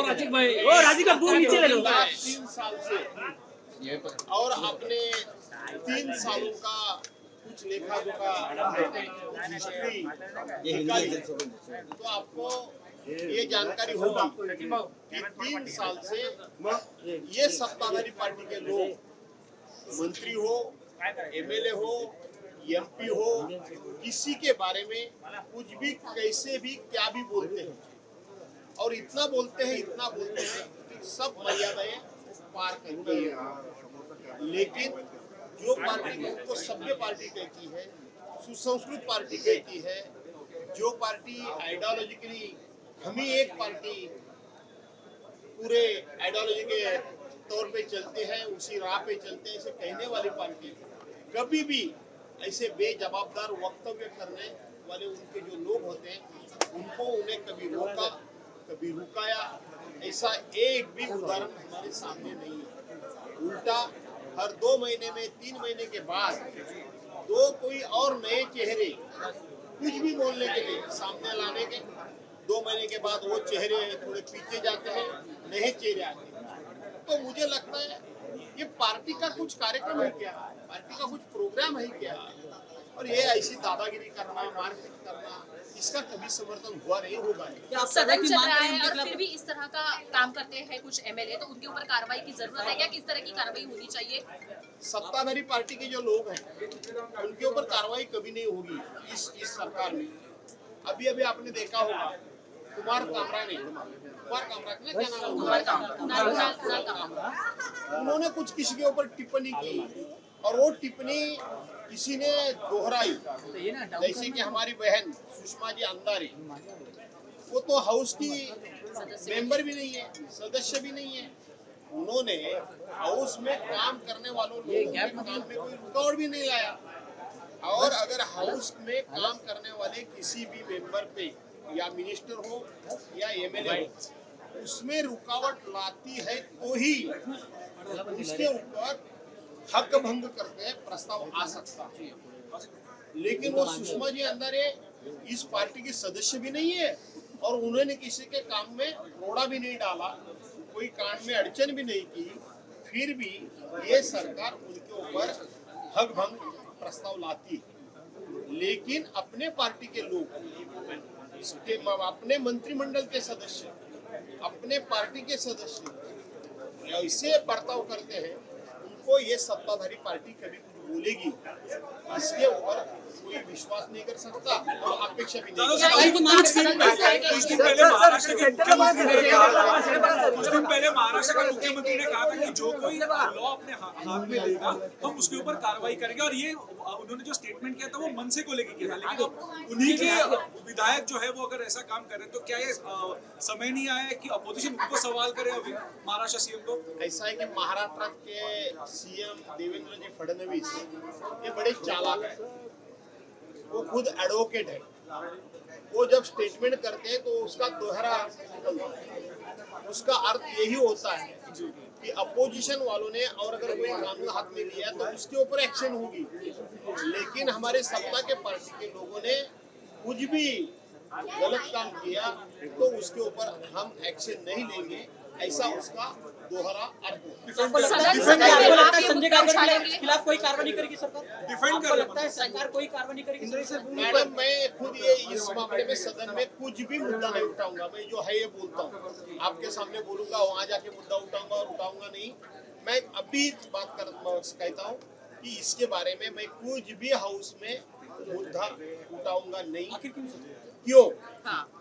राजी का दूर नीचे ले लो। 3 साल से और अपने 3 सालों का कुछ लेखा जोखा हिस्ट्री निकाली तो आपको ये जानकारी होगी कि 3 साल से ये सत्ताधारी पार्टी के लोग मंत्री हो, एमएलए हो, एमपी हो, किसी के बारे में कुछ भी कैसे भी क्या भी बोलते हैं और इतना बोलते हैं कि सब मर्यादाएं पार करती है। लेकिन जो पार्टी को सभ्य पार्टी कहती है, सुसंस्कृत पार्टी कहती है, जो पार्टी आइडियोलॉजिकली हम ही एक पार्टी पूरे आइडियोलॉजी के तौर पे चलते हैं, उसी राह पे चलते हैं, ऐसे कहने वाली पार्टी कभी भी ऐसे बेजवाबदार वक्तव्य करने वाले उनके जो लोग होते हैं उनको उन्हें कभी रोका कभी रुकाया ऐसा एक भी उदाहरण हमारे सामने नहीं है। उल्टा हर 2 महीने में 3 महीने के बाद कोई और नए चेहरे कुछ भी बोलने के लिए सामने लाने के 2 महीने के बाद वो चेहरे थोड़े पीछे जाते हैं, नए चेहरे आते हैं। तो मुझे लगता है ये पार्टी का कुछ कार्यक्रम है क्या, पार्टी का कुछ प्रोग्राम है क्या, और ये ऐसी दादागिरी करना, मारपीट करना, इसका कभी समर्थन हुआ नहीं होगा। सदन चल रहा है और फिर भी इस तरह का काम करते हैं कुछ एमएलए, तो उनके ऊपर कार्रवाई की जरूरत है क्या? किस तरह की कार्रवाई होनी चाहिए? सत्ताधारी पार्टी के जो लोग हैं उनके ऊपर कार्रवाई कभी नहीं होगी इस सरकार में। अभी अभी आपने देखा होगा कुमार कामरा ने क्या नाम है, उन्होंने कुछ किसी के ऊपर टिप्पणी की और वो टिप्पणी किसी ने दोहराई, जैसे कि हमारी बहन सुषमा जी अंधारे, वो तो हाउस की मेंबर भी नहीं है, सदस्य भी नहीं है। उन्होंने हाउस में काम करने वालों लोगों के काम में कोई रुकावट भी नहीं लाया। और अगर हाउस में काम करने वाले किसी भी मेंबर पे या मिनिस्टर हो या एमएलए हो उसमें रुकावट लाती है तो ही उसके ऊपर हक भंग करके प्रस्ताव आ सकता है। लेकिन वो सुषमा जी अंधारे इस पार्टी की सदस्य भी नहीं है और उन्होंने किसी के काम में रोड़ा भी नहीं डाला, कोई कांड में अड़चन भी नहीं की, फिर भी ये सरकार उनके ऊपर हक भंग प्रस्ताव लाती है। लेकिन अपने पार्टी के लोग, अपने मंत्रिमंडल के सदस्य, अपने पार्टी के सदस्य ऐसे बर्ताव करते हैं, उनको ये सत्ताधारी पार्टी कभी कुछ बोलेगी इसके ऊपर कोई विश्वास नहीं कर सकता और अपेक्षा भी नहीं। कुछ दिन पहले महाराष्ट्र का मुख्यमंत्री ने कहा था कि जो कोई लॉ अपने हाथ में लेगा हम उसके ऊपर कार्रवाई करेंगे, और ये उन्होंने जो स्टेटमेंट किया था वो मनसे को लेकर किया था। लेकिन उन्हीं के विधायक जो है वो अगर ऐसा काम करें तो क्या ये समय नहीं आया कि अपोजिशन उनको सवाल करे अभी महाराष्ट्र सीएम को? ऐसा है कि महाराष्ट्र के सीएम देवेंद्र जी फडणवीस ये बड़े चालाक है, वो खुद एडवोकेट है। वो जब स्टेटमेंट करते हैं तो उसका दोहरा उसका अर्थ यही होता है कि अपोजिशन वालों ने और अगर कोई कानून हाथ में लिया तो उसके ऊपर एक्शन होगी। लेकिन हमारे सत्ता के पार्टी के लोगों ने कुछ भी गलत काम किया तो उसके ऊपर हम एक्शन नहीं लेंगे, ऐसा उसका दोहरा अर्थ है। संजय काकड़ के खिलाफ कोई कार्रवाई नहीं करेगी सरकार? डिफेंड कर लगता है सरकार कोई कार्रवाई नहीं करेगी? मैडम मैं खुद ये इस मामले में सदन में कुछ भी मुद्दा नहीं उठाऊंगा। मैं जो है ये बोलता हूँ, आपके सामने बोलूंगा, वहाँ जाके मुद्दा उठाऊंगा और उठाऊंगा नहीं। मैं अभी बात कहता हूँ कि इसके बारे में मैं कुछ भी हाउस में मुद्दा उठाऊंगा नहीं। क्यों?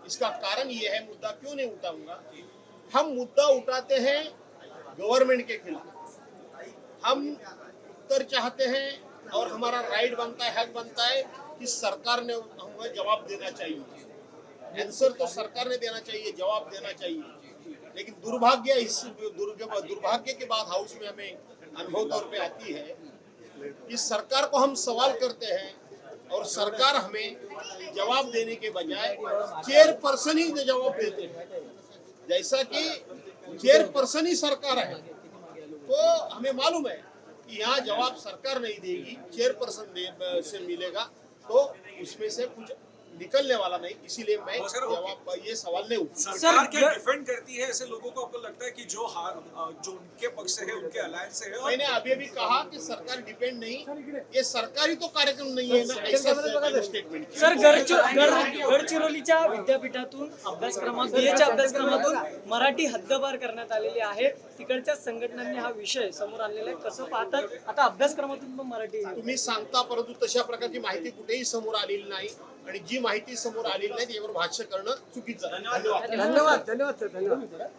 इसका कारण ये है, मुद्दा क्यों नहीं उठाऊंगा, हम मुद्दा उठाते हैं गवर्नमेंट के खिलाफ, हम उत्तर चाहते हैं और हमारा राइट बनता है, हक बनता है कि सरकार ने हमें जवाब देना चाहिए। आंसर तो सरकार ने देना चाहिए, जवाब देना चाहिए। लेकिन दुर्भाग्य दुर्भाग्य के बाद हाउस में हमें अनुभव तौर पे आती है कि सरकार को हम सवाल करते हैं और सरकार हमें जवाब देने के बजाय चेयरपर्सन ही जवाब देते हैं। जैसा कि चेयरपर्सन ही सरकार है तो हमें मालूम है कि यहाँ जवाब सरकार नहीं देगी, चेयरपर्सन से मिलेगा तो उसमें से कुछ निकलने वाला नहीं, इसीलिए मैं वो सर, जवाब ये सवाल नहीं उठा। सरकार क्या डिफेंड करती है ऐसे लोगों को? आपको लगता है कि जो उनके पक्ष से है, उनके अलायंस से है, और मैंने अभी अभी कहा कि सरकार डिपेंड नहीं, ये सरकारी तो कार्यक्रम नहीं है ना, ऐसा स्टेटमेंट किया। सर गडचिरोलीच्या विद्यापीठातून अभ्यासक्रमात बीएच्या अभ्यासक्रमातून मराठी हद्दपार करण्यात आलेली आहे. तिकडच्या संघटनांनी हा विषय समोर आणलेला आहे. कसं पाहतात आता अभ्यासक्रमातून पण मराठी तुम्ही सांगता, परंतु तशा प्रकारची माहिती कुठेही समोर आलेली नाही आणि जी माहिती समोर आलेली नाही त्यावर भाष्य करणं चुकीचं आहे. धन्यवाद. धन्यवाद.